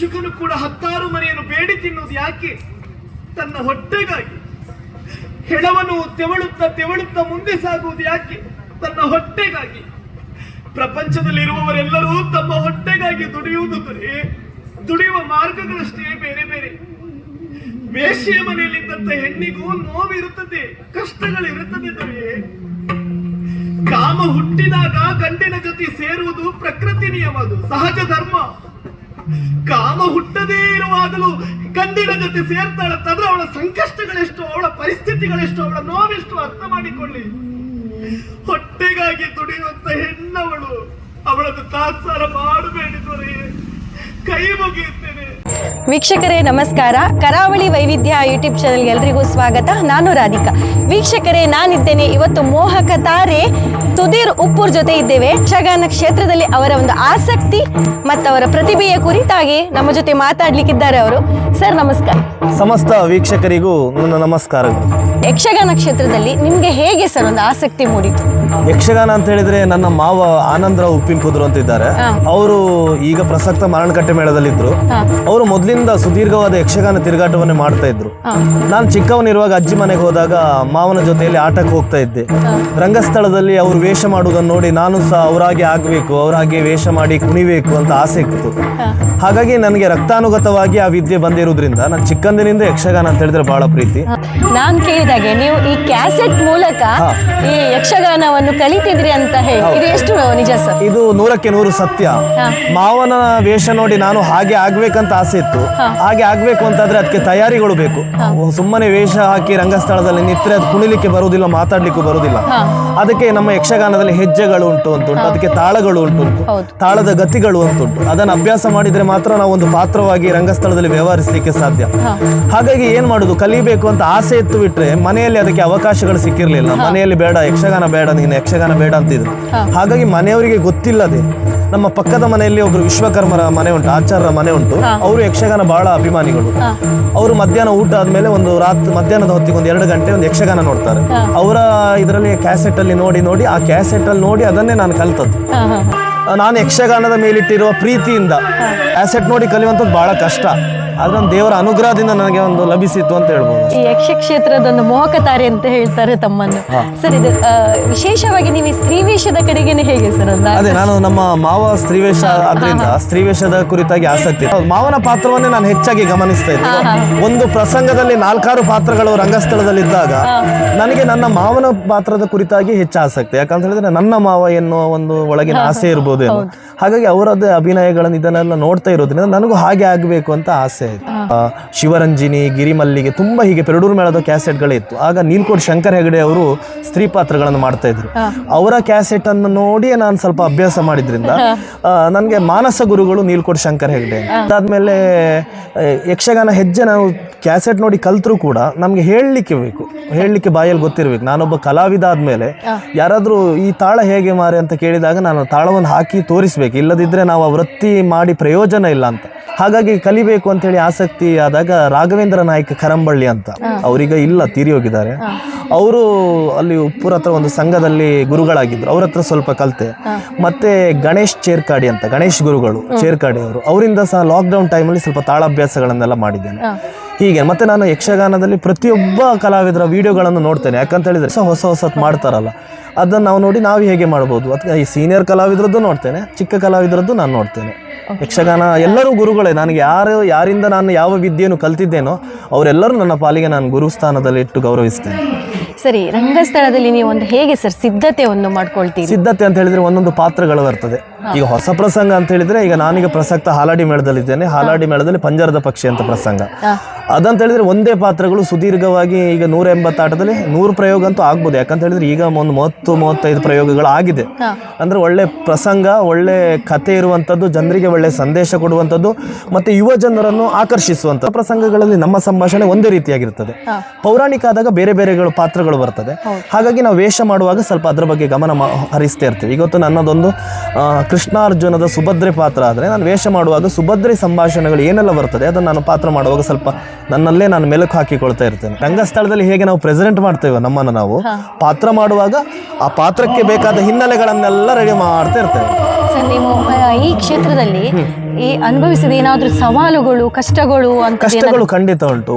ಭಿಕ್ಷುಕನು ಕೂಡ 10 ಮನೆಯನ್ನು ಬೇಡಿ ತಿನ್ನುವುದು ಯಾಕೆ? ತನ್ನ ಹೊಟ್ಟೆಗಾಗಿ. ಹೆಣವನ್ನು ತೆವಳುತ್ತಾ ಮುಂದೆ ಸಾಗುವುದು ಯಾಕೆ? ತನ್ನ ಹೊಟ್ಟೆಗಾಗಿ. ಪ್ರಪಂಚದಲ್ಲಿರುವವರೆಲ್ಲರೂ ತಮ್ಮ ಹೊಟ್ಟೆಗಾಗಿ ದುಡಿಯುವುದು ದೊರೆ. ದುಡಿಯುವ ಮಾರ್ಗಗಳಷ್ಟೇ ಬೇರೆ ಬೇರೆ. ವೇಶ್ಯೆಯ ಮನೆಯಲ್ಲಿದ್ದಂತ ಹೆಣ್ಣಿಗೂ ನೋವಿರುತ್ತದೆ, ಕಷ್ಟಗಳಿರುತ್ತದೆ ದೊರೆ. ಕಾಮ ಹುಟ್ಟಿದಾಗ ಗಂಡಿನ ಜೊತೆ ಸೇರುವುದು ಪ್ರಕೃತಿ ನಿಯಮ, ಅದು ಸಹಜ ಧರ್ಮ. ಕಾಮ ಹುಟ್ಟದೇ ಇರುವಾಗಲೂ ಗಂಡಿನ ಜೊತೆ ಸೇರ್ತಾಳಂತಾದ್ರೆ ಅವಳ ಸಂಕಷ್ಟಗಳೆಷ್ಟು, ಅವಳ ಪರಿಸ್ಥಿತಿಗಳೆಷ್ಟು, ಅವಳ ನೋವೆಷ್ಟು ಅರ್ಥ ಮಾಡಿಕೊಳ್ಳಿ. ಹೊಟ್ಟೆಗಾಗಿ ದುಡಿಯುವಂತ ಹೆಣ್ಣವಳು, ಅವಳನ್ನು ತಾತ್ಸಾರ ಮಾಡಬೇಡಿದರೆ ಕೈ ಮುಗಿಯುತ್ತೇನೆ. ವೀಕ್ಷಕರೇ ನಮಸ್ಕಾರ. ಕರಾವಳಿ ವೈವಿಧ್ಯ ಯೂಟ್ಯೂಬ್ ಚಾನೆಲ್ಗೆ ಎಲ್ರಿಗೂ ಸ್ವಾಗತ. ನಾನು ರಾಧಿಕಾ. ವೀಕ್ಷಕರೇ, ನಾನಿದ್ದೇನೆ ಇವತ್ತು ಮೋಹಕ ತಾರೆ ಸುಧೀರ್ ಉಪ್ಪೂರ್ ಜೊತೆ ಇದ್ದೇವೆ. ಯಕ್ಷಗಾನ ಕ್ಷೇತ್ರದಲ್ಲಿ ಅವರ ಒಂದು ಆಸಕ್ತಿ ಮತ್ತು ಅವರ ಪ್ರತಿಭೆಯ ಕುರಿತಾಗಿ ನಮ್ಮ ಜೊತೆ ಮಾತಾಡ್ಲಿಕ್ಕಿದ್ದಾರೆ ಅವರು. ಸರ್ ನಮಸ್ಕಾರ. ಸಮಸ್ತ ವೀಕ್ಷಕರಿಗೂ ನನ್ನ ನಮಸ್ಕಾರಗಳು. ಯಕ್ಷಗಾನ ಕ್ಷೇತ್ರದಲ್ಲಿ ನಿಮಗೆ ಹೇಗೆ ಸರ್ ಒಂದು ಆಸಕ್ತಿ ಮೂಡಿತು? ಯಕ್ಷಗಾನ ಅಂತ ಹೇಳಿದ್ರೆ ನನ್ನ ಮಾವ ಆನಂದರಾವ್ ಉಪ್ಪಿನಕುದ್ರು ಅಂತ ಇದ್ದಾರೆ. ಅವರು ಈಗ ಪ್ರಸಕ್ತ ಮಾರಣಕಟ್ಟೆ ಮೇಳದಲ್ಲಿದ್ರು. ಅವರು ಮೊದಲಿಂದ ಸುದೀರ್ಘವಾದ ಯಕ್ಷಗಾನ ತಿರುಗಾಟವನ್ನೇ ಮಾಡ್ತಾ ಇದ್ರು. ನಾನು ಚಿಕ್ಕವನಿರುವಾಗ ಅಜ್ಜಿ ಮನೆಗೆ ಹೋದಾಗ ಮಾವನ ಜೊತೆಯಲ್ಲಿ ಆಟಕ್ಕೆ ಹೋಗ್ತಾ ಇದ್ದೆ. ರಂಗಸ್ಥಳದಲ್ಲಿ ಅವರು ವೇಷ ಮಾಡುವುದನ್ನು ನೋಡಿ ನಾನು ಸಹ ಅವರಾಗೆ ಆಗಬೇಕು, ಅವರಾಗೆ ವೇಷ ಮಾಡಿ ಕುಣಿಬೇಕು ಅಂತ ಆಸೆ ಇತ್ತು. ಹಾಗಾಗಿ ನನಗೆ ರಕ್ತಾನುಗತವಾಗಿ ಆ ವಿದ್ಯೆ ಬಂದಿರುವುದರಿಂದ ನಾನು ಚಿಕ್ಕಂದಿನಿಂದ ಯಕ್ಷಗಾನ ಅಂತ ಹೇಳಿದ್ರೆ ಬಹಳ ಪ್ರೀತಿ. ನಾನು ಕೇಳಿದಾಗೆ ನೀವು ಈ ಕ್ಯಾಸೆಟ್ ಮೂಲಕ ಈ ಯಕ್ಷಗಾನವನ್ನು ಕಲಿತಿದ್ರಿ ಅಂತ ಹೇಳಿ, ಇದು ಎಷ್ಟು ನಿಜ ಸರ್? ಇದು 100ಕ್ಕೆ 100 ಸತ್ಯ. ಮಾವನ ವೇಷ ನೋಡಿ ನಾನು ಹಾಗೆ ಆಗ್ಬೇಕಂತ ಆಸೆ ಇತ್ತು. ಹಾಗೆ ಆಗ್ಬೇಕು ಅಂತಾದ್ರೆ ಅದಕ್ಕೆ ತಯಾರಿಗಳು ಬೇಕು. ಸುಮ್ಮನೆ ವೇಷ ಹಾಕಿ ರಂಗಸ್ಥಳದಲ್ಲಿ ನಿತ್ರೆ ಅದು ಕುಣಿಲಿಕ್ಕೆ ಬರುವುದಿಲ್ಲ, ಮಾತಾಡ್ಲಿಕ್ಕೂ ಬರುವುದಿಲ್ಲ. ಅದಕ್ಕೆ ನಮ್ಮ ಯಕ್ಷಗಾನದಲ್ಲಿ ಹೆಜ್ಜೆಗಳು ಉಂಟು, ಅದಕ್ಕೆ ತಾಳಗಳು ಉಂಟು, ತಾಳದ ಗತಿಗಳು ಅಂತುಂಟು. ಅದನ್ನು ಅಭ್ಯಾಸ ಮಾಡಿದ್ರೆ ಮಾತ್ರ ನಾವು ಒಂದು ಪಾತ್ರವಾಗಿ ರಂಗಸ್ಥಳದಲ್ಲಿ ವ್ಯವಹರಿಸಲಿಕ್ಕೆ ಸಾಧ್ಯ. ಹಾಗಾಗಿ ಏನ್ ಮಾಡುದು, ಕಲಿಬೇಕು ಅಂತ ಆಸೆ ಇತ್ತು ಬಿಟ್ರೆ ಮನೆಯಲ್ಲಿ ಅದಕ್ಕೆ ಅವಕಾಶಗಳು ಸಿಕ್ಕಿರ್ಲಿಲ್ಲ. ಮನೆಯಲ್ಲಿ ಬೇಡ, ಯಕ್ಷಗಾನ ಬೇಡ, ನೀನು ಯಕ್ಷಗಾನ ಬೇಡ ಅಂತಿದ್ರು. ಹಾಗಾಗಿ ಮನೆಯವರಿಗೆ ಗೊತ್ತಿಲ್ಲದೆ ನಮ್ಮ ಪಕ್ಕದ ಮನೆಯಲ್ಲಿ ಒಬ್ರು ವಿಶ್ವಕರ್ಮರ ಮನೆ ಉಂಟು, ಆಚಾರ್ಯರ ಮನೆ ಉಂಟು. ಅವರು ಯಕ್ಷಗಾನ ಬಹಳ ಅಭಿಮಾನಿಗಳು. ಅವರು ಮಧ್ಯಾಹ್ನ ಊಟ ಆದ್ಮೇಲೆ ಮಧ್ಯಾಹ್ನದ ಹೊತ್ತಿಗೆ 2 ಗಂಟೆ ಒಂದು ಯಕ್ಷಗಾನ ನೋಡ್ತಾರೆ. ಅವರ ಇದರಲ್ಲಿ ಕ್ಯಾಸೆಟ್ ಅಲ್ಲಿ ನೋಡಿ ಆ ಕ್ಯಾಸೆಟ್ ಅಲ್ಲಿ ನೋಡಿ ಅದನ್ನೇ ನಾನು ಕಲ್ತದ್ದು. ನಾನು ಯಕ್ಷಗಾನದ ಮೇಲಿಟ್ಟಿರುವ ಪ್ರೀತಿಯಿಂದ ಕ್ಯಾಸೆಟ್ ನೋಡಿ ಕಲಿಯುವಂಥದ್ದು ಬಹಳ ಕಷ್ಟ. ಆದ್ರೆ ದೇವರ ಅನುಗ್ರಹದಿಂದ ನನಗೆ ಒಂದು ಲಭಿಸಿತ್ತು ಅಂತ ಹೇಳ್ಬೋದು. ಈ ಯಕ್ಷ ಕ್ಷೇತ್ರದ ಒಂದು ಮೋಹಕ ತಾರೆ ಅಂತ ಹೇಳ್ತಾರೆ ತಮ್ಮನ್ನು. ಸರ್, ಇದು ವಿಶೇಷವಾಗಿ ನೀವು ಸ್ತ್ರೀವೇಷದ ಕಡೆಗೇನೆ ಹೇಗೆ ಸರ್? ಅದೇ, ನಾನು ನಮ್ಮ ಮಾವ ಸ್ತ್ರೀವೇಷ ಆದ್ರಿಂದ ಸ್ತ್ರೀವೇಷದ ಕುರಿತಾಗಿ ಆಸಕ್ತಿ. ಮಾವನ ಪಾತ್ರವನ್ನೇ ನಾನು ಹೆಚ್ಚಾಗಿ ಗಮನಿಸ್ತಾ ಇದ್ದೆ. ಒಂದು ಪ್ರಸಂಗದಲ್ಲಿ 4-6 ಪಾತ್ರಗಳು ರಂಗಸ್ಥಳದಲ್ಲಿದ್ದಾಗ ನನಗೆ ನನ್ನ ಮಾವನ ಪಾತ್ರದ ಕುರಿತಾಗಿ ಹೆಚ್ಚು ಆಸಕ್ತಿ. ಯಾಕಂತ ಹೇಳಿದ್ರೆ ನನ್ನ ಮಾವ ಎನ್ನುವ ಒಂದು ಒಳಗಿನ ಆಸೆ ಇರ್ಬೋದೇನೋ. ಹಾಗಾಗಿ ಅವರದ್ದೇ ಅಭಿನಯಗಳನ್ನು ಇದನ್ನೆಲ್ಲ ನೋಡ್ತಾ ಇರೋದ್ರಿಂದ ನನಗೂ ಹಾಗೆ ಆಗಬೇಕು ಅಂತ ಆಸೆ ಆಯ್ತು. ಶಿವರಂಜಿನಿ, ಗಿರಿಮಲ್ಲಿಗೆ ತುಂಬಾ ಹೀಗೆ ಪೆರಡೂರು ಮೇಳದ ಕ್ಯಾಸೆಟ್ಗಳೇ ಇತ್ತು. ಆಗ ನೀಲ್ಕೋಟ್ ಶಂಕರ್ ಹೆಗಡೆ ಅವರು ಸ್ತ್ರೀ ಪಾತ್ರಗಳನ್ನು ಮಾಡ್ತಾ ಇದ್ರು. ಅವರ ಕ್ಯಾಸೆಟ್ ಅನ್ನು ನೋಡಿ ನಾನು ಸ್ವಲ್ಪ ಅಭ್ಯಾಸ ಮಾಡಿದ್ರಿಂದ ನನಗೆ ಮಾನಸ ಗುರುಗಳು ನೀಲ್ಕೋಟ್ ಶಂಕರ್ ಹೆಗಡೆ. ಅದಾದ್ಮೇಲೆ ಯಕ್ಷಗಾನ ಹೆಜ್ಜೆ ನಾವು ಕ್ಯಾಸೆಟ್ ನೋಡಿ ಕಲ್ತರೂ ಕೂಡ ನಮ್ಗೆ ಹೇಳಲಿಕ್ಕೆ ಬಾಯಲ್ಲಿ ಗೊತ್ತಿರ್ಬೇಕು. ನಾನೊಬ್ಬ ಕಲಾವಿದ ಆದ್ಮೇಲೆ ಯಾರಾದ್ರೂ ಈ ತಾಳ ಹೇಗೆ ಮಾರೆ ಅಂತ ಕೇಳಿದಾಗ ನಾನು ತಾಳವನ್ನು ಹಾಕಿ ತೋರಿಸ್ಬೇಕು, ಇಲ್ಲದಿದ್ರೆ ನಾವು ವೃತ್ತಿ ಮಾಡಿ ಪ್ರಯೋಜನ ಇಲ್ಲ ಅಂತ. ಹಾಗಾಗಿ ಕಲಿಬೇಕು ಅಂತ ಹೇಳಿ ಆಸಕ್ತಿ ಆದಾಗ ರಾಘವೇಂದ್ರ ನಾಯ್ಕ ಕರಂಬಳ್ಳಿ ಅಂತ, ಅವರೀಗ ಇಲ್ಲ, ತೀರಿ ಹೋಗಿದ್ದಾರೆ. ಅವರು ಅಲ್ಲಿ ಉಪ್ಪೂರ್ ಹತ್ರ ಒಂದು ಸಂಘದಲ್ಲಿ ಗುರುಗಳಾಗಿದ್ರು. ಅವ್ರ ಹತ್ರ ಸ್ವಲ್ಪ ಕಲಿತೆ. ಮತ್ತೆ ಗಣೇಶ್ ಚೇರ್ಕಾಡಿ ಅಂತ, ಗಣೇಶ್ ಗುರುಗಳು ಚೇರ್ಕಾಡಿ ಅವರು, ಅವರಿಂದ ಸಹ ಲಾಕ್ಡೌನ್ ಟೈಮಲ್ಲಿ ಸ್ವಲ್ಪ ತಾಳಾಭ್ಯಾಸಗಳನ್ನೆಲ್ಲ ಮಾಡಿದ್ದೇನೆ. ಹೀಗೆ ಮತ್ತೆ ನಾನು ಯಕ್ಷಗಾನದಲ್ಲಿ ಪ್ರತಿಯೊಬ್ಬ ಕಲಾವಿದರ ವಿಡಿಯೋಗಳನ್ನು ನೋಡ್ತೇನೆ. ಯಾಕಂತ ಹೇಳಿದ್ರೆ ಹೊಸತ್ ಮಾಡ್ತಾರಲ್ಲ, ಅದನ್ನು ನಾವು ನೋಡಿ ನಾವು ಹೇಗೆ ಮಾಡ್ಬೋದು. ಅಥವಾ ಈ ಸೀನಿಯರ್ ಕಲಾವಿದರದ್ದು ನೋಡ್ತೇನೆ, ಚಿಕ್ಕ ಕಲಾವಿದರದ್ದು ನಾನು ನೋಡ್ತೇನೆ. ಯಕ್ಷಗಾನ ಎಲ್ಲರೂ ಗುರುಗಳೇ. ನನಗೆ ಯಾರಿಂದ ನಾನು ಯಾವ ವಿದ್ಯೆಯನ್ನು ಕಲ್ತಿದ್ದೇನೋ ಅವರೆಲ್ಲರೂ ನನ್ನ ಪಾಲಿಗೆ ನಾನು ಗುರುಸ್ಥಾನದಲ್ಲಿ ಇಟ್ಟು ಗೌರವಿಸ್ತೇನೆ. ಸರಿ, ರಂಗಸ್ಥಳದಲ್ಲಿ ನೀವು ಒಂದು ಹೇಗೆ ಸರ್ ಸಿದ್ಧತೆಯನ್ನು ಮಾಡ್ಕೊಳ್ತೀರಿ? ಸಿದ್ಧತೆ ಅಂತ ಹೇಳಿದ್ರೆ ಒಂದೊಂದು ಪಾತ್ರಗಳು ಬರ್ತದೆ. ಈಗ ಹೊಸ ಪ್ರಸಂಗ ಅಂತ ಹೇಳಿದ್ರೆ, ಈಗ ನಾನೀಗ ಪ್ರಸಕ್ತ ಹಾಲಾಡಿ ಮೇಳದಲ್ಲಿದ್ದೇನೆ. ಹಾಲಾಡಿ ಮೇಳದಲ್ಲಿ ಪಂಜರದ ಪಕ್ಷಿ ಅಂತ ಪ್ರಸಂಗ. ಅದಂತ ಹೇಳಿದ್ರೆ ಒಂದೇ ಪಾತ್ರಗಳು ಸುದೀರ್ಘವಾಗಿ ಈಗ 180 ಆಟದಲ್ಲಿ 100 ಪ್ರಯೋಗ ಅಂತೂ ಆಗ್ಬೋದು. ಯಾಕಂತ ಹೇಳಿದ್ರೆ ಈಗ ಒಂದು 30-35 ಪ್ರಯೋಗಗಳು ಆಗಿದೆ. ಅಂದ್ರೆ ಒಳ್ಳೆ ಪ್ರಸಂಗ, ಒಳ್ಳೆ ಕಥೆ ಇರುವಂಥದ್ದು, ಜನರಿಗೆ ಒಳ್ಳೆ ಸಂದೇಶ ಕೊಡುವಂಥದ್ದು, ಮತ್ತೆ ಯುವ ಜನರನ್ನು ಆಕರ್ಷಿಸುವಂಥ ಪ್ರಸಂಗಗಳಲ್ಲಿ ನಮ್ಮ ಸಂಭಾಷಣೆ ಒಂದೇ ರೀತಿಯಾಗಿರ್ತದೆ. ಪೌರಾಣಿಕ ಆದಾಗ ಬೇರೆ ಬೇರೆ ಪಾತ್ರಗಳು ಬರ್ತದೆ. ಹಾಗಾಗಿ ನಾವು ವೇಷ ಮಾಡುವಾಗ ಸ್ವಲ್ಪ ಅದರ ಬಗ್ಗೆ ಗಮನ ಹರಿಸ್ತಾ ಇರ್ತೀವಿ. ಇವತ್ತು ನನ್ನದೊಂದು ಕೃಷ್ಣಾರ್ಜುನದ ಸುಭದ್ರೆ ಪಾತ್ರ ಆದರೆ ನಾನು ವೇಷ ಮಾಡುವಾಗ ಸುಭದ್ರೆ ಸಂಭಾಷಣೆಗಳು ಏನೆಲ್ಲ ಬರ್ತದೆ ಅದನ್ನು ನಾನು ಪಾತ್ರ ಮಾಡುವಾಗ ಸ್ವಲ್ಪ ನನ್ನಲ್ಲೇ ನಾನು ಮೆಲುಕು ಹಾಕಿಕೊಳ್ತಾ ಇರ್ತೇನೆ. ರಂಗಸ್ಥಳದಲ್ಲಿ ಹೇಗೆ ನಾವು ಪ್ರೆಸೆಂಟ್ ಮಾಡ್ತೇವೆ ನಮ್ಮನ್ನು, ನಾವು ಪಾತ್ರ ಮಾಡುವಾಗ ಆ ಪಾತ್ರಕ್ಕೆ ಬೇಕಾದ ಹಿನ್ನೆಲೆಗಳನ್ನೆಲ್ಲ ರೆಡಿ ಮಾಡ್ತಾ ಇರ್ತೇವೆ. ಸರ್, ನೀವು ಈ ಕ್ಷೇತ್ರದಲ್ಲಿ ಈ ಅನುಭವಿಸಿದ ಏನಾದ್ರೂ ಸವಾಲುಗಳು, ಕಷ್ಟಗಳು ಅಂತ ಕಷ್ಟಗಳು ಖಂಡಿತ ಉಂಟು.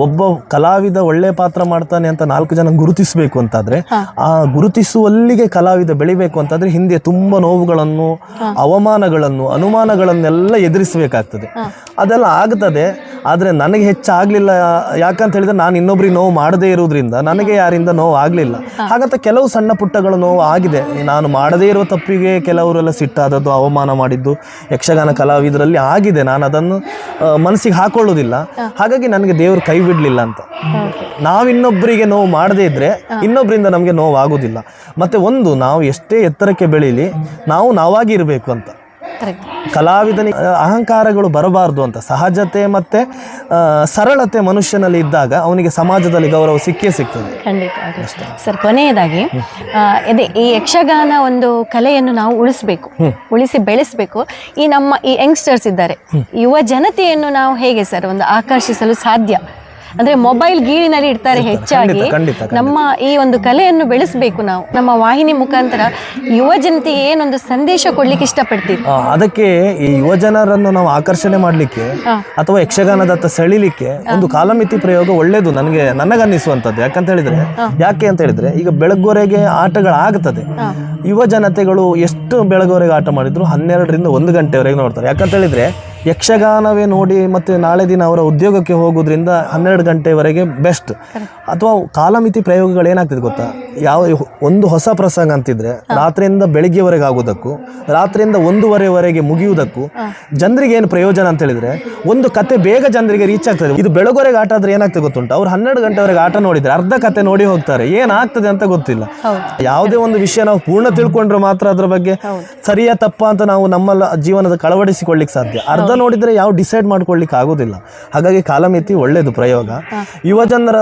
ಒಬ್ಬ ಕಲಾವಿದ ಒಳ್ಳೆ ಪಾತ್ರ ಮಾಡ್ತಾನೆ ಅಂತ 4 ಜನ ಗುರುತಿಸಬೇಕು ಅಂತಾದ್ರೆ, ಆ ಗುರುತಿಸುವಲ್ಲಿಗೆ ಕಲಾವಿದ ಬೆಳಿಬೇಕು ಅಂತಾದ್ರೆ ಹಿಂದೆ ತುಂಬಾ ನೋವುಗಳನ್ನು, ಅವಮಾನಗಳನ್ನು, ಅನುಮಾನಗಳನ್ನೆಲ್ಲ ಎದುರಿಸಬೇಕಾಗ್ತದೆ. ಅದೆಲ್ಲ ಆಗ್ತದೆ. ಆದ್ರೆ ನನಗೆ ಹೆಚ್ಚಾಗ್ಲಿಲ್ಲ. ಯಾಕಂತ ಹೇಳಿದ್ರೆ ನಾನು ಇನ್ನೊಬ್ರಿಗೆ ನೋವು ಮಾಡದೇ ಇರುವುದರಿಂದ ನನಗೆ ಯಾರಿಂದ ನೋವು ಆಗ್ಲಿಲ್ಲ. ಹಾಗಂತ ಕೆಲವು ಸಣ್ಣ ಪುಟ್ಟಗಳು ನೋವು ಆಗಿದೆ. ನಾನು ಮಾಡದೇ ಇರುವ ತಪ್ಪಿಗೆ ಕೆಲವರೆಲ್ಲ ಸಿಟ್ಟಾದದ್ದು, ಅವಮಾನ ಮಾಡಿದ್ದು ಯಕ್ಷಗಾನ ಕಲಾವಿದರಲ್ಲಿ ಆಗಿದೆ. ನಾನು ಅದನ್ನು ಮನಸ್ಸಿಗೆ ಹಾಕೊಳ್ಳುವುದಿಲ್ಲ. ಹಾಗಾಗಿ ನನಗೆ ದೇವರು ಕೈ ಬಿಡ್ಲಿಲ್ಲ ಅಂತ. ನಾವಿನ್ನೊಬ್ಬರಿಗೆ ನೋವು ಮಾಡದೇ ಇದ್ರೆ ಇನ್ನೊಬ್ಬರಿಂದ ನಮಗೆ ನೋವು ಆಗುದಿಲ್ಲ. ಮತ್ತೆ ನಾವು ಎಷ್ಟೇ ಎತ್ತರಕ್ಕೆ ಬೆಳೀಲಿ, ನಾವಾಗಿ ಇರಬೇಕು ಅಂತ. ಕಲಾವಿದನಿಗೆ ಅಹಂಕಾರಗಳು ಬರಬಾರ್ದು ಅಂತ. ಸಹಜತೆ ಮತ್ತೆ ಸರಳತೆ ಮನುಷ್ಯನಲ್ಲಿ ಇದ್ದಾಗ ಅವನಿಗೆ ಸಮಾಜದಲ್ಲಿ ಗೌರವ ಸಿಕ್ಕೇ ಸಿಗ್ತದೆ. ಖಂಡಿತ ಸರ್. ಕೊನೆಯದಾಗಿ ಈ ಯಕ್ಷಗಾನ ಒಂದು ಕಲೆಯನ್ನು ನಾವು ಉಳಿಸಿ ಬೆಳೆಸಬೇಕು. ನಮ್ಮ ಈ ಯಂಗ್ಸ್ಟರ್ಸ್ ಇದ್ದಾರೆ, ಯುವ ಜನತೆಯನ್ನು ನಾವು ಹೇಗೆ ಸರ್ ಒಂದು ಆಕರ್ಷಿಸಲು ಸಾಧ್ಯ? ಅಂದ್ರೆ ಮೊಬೈಲ್ ಗೀಳಿನಲ್ಲಿ ಇಡ್ತಾರೆ ಹೆಚ್ಚಾಗಿ. ನಮ್ಮ ಈ ಒಂದು ಕಲೆಯನ್ನು ಬೆಳೆಸಬೇಕು ನಾವು. ನಮ್ಮ ವಾಹಿನಿ ಮುಖಾಂತರ ಯುವ ಜನತೆಗೆ ಏನೊಂದು ಸಂದೇಶ ಕೊಡ್ಲಿಕ್ಕೆ ಇಷ್ಟಪಡ್ತೀವಿ? ಅದಕ್ಕೆ ಈ ಯುವ ಜನರನ್ನು ನಾವು ಆಕರ್ಷಣೆ ಮಾಡ್ಲಿಕ್ಕೆ ಅಥವಾ ಯಕ್ಷಗಾನದತ್ತ ಸೆಳಿಲಿಕ್ಕೆ ಒಂದು ಕಾಲಮಿತಿ ಪ್ರಯೋಗ ಒಳ್ಳೇದು ನನಗನ್ನಿಸುವಂಥದ್ದು. ಯಾಕೆ ಅಂತ ಹೇಳಿದ್ರೆ ಈಗ ಬೆಳಗ್ವರೆಗೆ ಆಟಗಳಾಗ್ತದೆ. ಯುವ ಜನತೆಗಳು ಎಷ್ಟು ಬೆಳಗ್ವರೆಗೆ ಆಟ ಮಾಡಿದ್ರು 12ರಿಂದ 1 ಗಂಟೆವರೆಗೆ ನೋಡ್ತಾರೆ. ಯಾಕಂತ ಹೇಳಿದ್ರೆ ಯಕ್ಷಗಾನವೇ ನೋಡಿ ಮತ್ತೆ ನಾಳೆ ದಿನ ಅವರ ಉದ್ಯೋಗಕ್ಕೆ ಹೋಗೋದ್ರಿಂದ 12 ಗಂಟೆವರೆಗೆ ಬೆಸ್ಟ್. ಅಥವಾ ಕಾಲಮಿತಿ ಪ್ರಯೋಗಗಳು ಏನಾಗ್ತದೆ ಗೊತ್ತಾ, ಒಂದು ಹೊಸ ಪ್ರಸಂಗ ಅಂತಿದ್ರೆ ರಾತ್ರಿಯಿಂದ ಬೆಳಿಗ್ಗೆವರೆಗೆ ಆಗೋದಕ್ಕೂ ರಾತ್ರಿಯಿಂದ 1:30ವರೆಗೆ ಮುಗಿಯುವುದಕ್ಕೂ ಜನರಿಗೆ ಏನು ಪ್ರಯೋಜನ ಅಂತ ಹೇಳಿದ್ರೆ, ಒಂದು ಕತೆ ಬೇಗ ಜನರಿಗೆ ರೀಚ್ ಆಗ್ತದೆ. ಇದು ಬೆಳಗ್ವರೆಗೆ ಆಟ ಆದ್ರೆ ಏನಾಗ್ತದೆ ಗೊತ್ತುಂಟು, ಅವ್ರು 12 ಗಂಟೆವರೆಗೆ ಆಟ ನೋಡಿದ್ರೆ ಅರ್ಧ ಕತೆ ನೋಡಿ ಹೋಗ್ತಾರೆ, ಏನಾಗ್ತದೆ ಅಂತ ಗೊತ್ತಿಲ್ಲ. ಯಾವುದೇ ಒಂದು ವಿಷಯ ನಾವು ಪೂರ್ಣ ತಿಳ್ಕೊಂಡ್ರೆ ಮಾತ್ರ ಅದ್ರ ಬಗ್ಗೆ ಸರಿಯಾ ತಪ್ಪಾ ಅಂತ ನಾವು ನಮ್ಮ ಜೀವನದ ಕಳವಡಿಸಿಕೊಳ್ಳಿಕ್ಕೆ ಸಾಧ್ಯ. ಅರ್ಧ ನೋಡಿದ್ರೆ ಯಾವ ಡಿಸೈಡ್ ಮಾಡ್ಕೊಳ್ಳಿಕ್ಕೆ ಆಗೋದಿಲ್ಲ. ಹಾಗಾಗಿ ಕಾಲಮಿತಿ ಒಳ್ಳೇದು ಪ್ರಯೋಗ. ಯುವ ಜನರ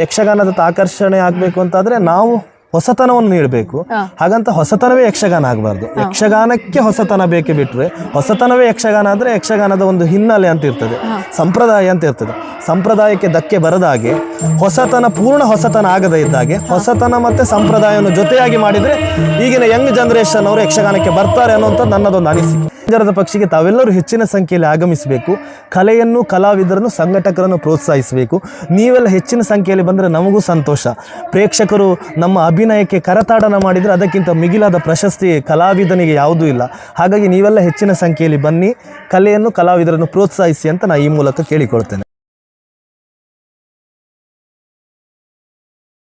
ಯಕ್ಷಗಾನದ ಆಕರ್ಷಣೆ ಆಗ್ಬೇಕು ಅಂತಾದ್ರೆ ನಾವು ಹೊಸತನವನ್ನು ನೀಡಬೇಕು. ಹಾಗಂತ ಹೊಸತನವೇ ಯಕ್ಷಗಾನ ಆಗಬಾರ್ದು. ಯಕ್ಷಗಾನಕ್ಕೆ ಹೊಸತನ ಬೇಕೇ ಬಿಟ್ರೆ ಹೊಸತನವೇ ಯಕ್ಷಗಾನ ಆದ್ರೆ ಯಕ್ಷಗಾನದ ಒಂದು ಹಿನ್ನೆಲೆ ಅಂತ ಇರ್ತದೆ, ಸಂಪ್ರದಾಯ ಅಂತ ಇರ್ತದೆ. ಸಂಪ್ರದಾಯಕ್ಕೆ ಧಕ್ಕೆ ಬರದ ಹಾಗೆ ಪೂರ್ಣ ಹೊಸತನ ಆಗದೇ ಇದ್ದಾಗೆ ಹೊಸತನ ಮತ್ತೆ ಸಂಪ್ರದಾಯವನ್ನು ಜೊತೆಯಾಗಿ ಮಾಡಿದ್ರೆ ಈಗಿನ ಯಂಗ್ ಜನರೇಷನ್ ಅವರು ಯಕ್ಷಗಾನಕ್ಕೆ ಬರ್ತಾರೆ ಅನ್ನುವಂಥದ್ದು ನನ್ನದೊಂದು ಅನಿಸಿಕೆ. ಜರದ ಪಕ್ಷಿಗೆ ತಾವೆಲ್ಲರೂ ಹೆಚ್ಚಿನ ಸಂಖ್ಯೆಯಲ್ಲಿ ಆಗಮಿಸಬೇಕು. ಕಲೆಯನ್ನು, ಕಲಾವಿದರನ್ನು, ಸಂಘಟಕರನ್ನು ಪ್ರೋತ್ಸಾಹಿಸಬೇಕು. ನೀವೆಲ್ಲ ಹೆಚ್ಚಿನ ಸಂಖ್ಯೆಯಲ್ಲಿ ಬಂದರೆ ನಮಗೂ ಸಂತೋಷ. ಪ್ರೇಕ್ಷಕರು ನಮ್ಮ ಅಭಿನಯಕ್ಕೆ ಕರತಾಡನ ಮಾಡಿದರೆ ಅದಕ್ಕಿಂತ ಮಿಗಿಲಾದ ಪ್ರಶಸ್ತಿ ಕಲಾವಿದನಿಗೆ ಯಾವುದೂ ಇಲ್ಲ. ಹಾಗಾಗಿ ನೀವೆಲ್ಲ ಹೆಚ್ಚಿನ ಸಂಖ್ಯೆಯಲ್ಲಿ ಬನ್ನಿ, ಕಲೆಯನ್ನು, ಕಲಾವಿದರನ್ನು ಪ್ರೋತ್ಸಾಹಿಸಿ ಅಂತ ನಾನು ಈ ಮೂಲಕ ಕೇಳಿಕೊಳ್ತೇನೆ.